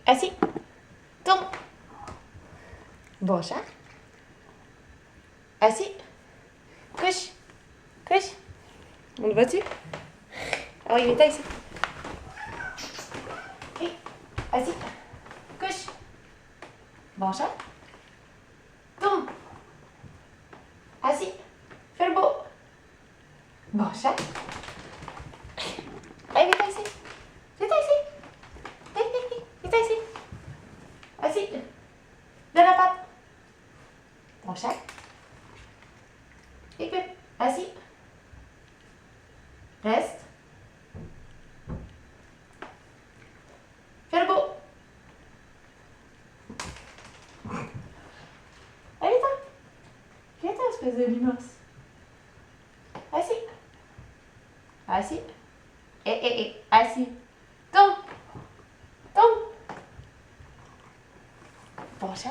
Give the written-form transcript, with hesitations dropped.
Assis. Tourne. Bon chat. Assis. Couche. Couche. On le voit-tu? Ah oui, il est ici. Ok. Assis. Couche. Bon chat. Tourne. Assis. Fais le beau. Bon chat. Allez, viens ici. Viens ici. Viens ici. Assis. Donne la patte. Bon chat. Écoute. Assis. Reste. Fais le beau. Allez, viens. Viens-t'en, espèce de limace. Assis. Assis. Assis. Tombe. Tombe. Bon chat.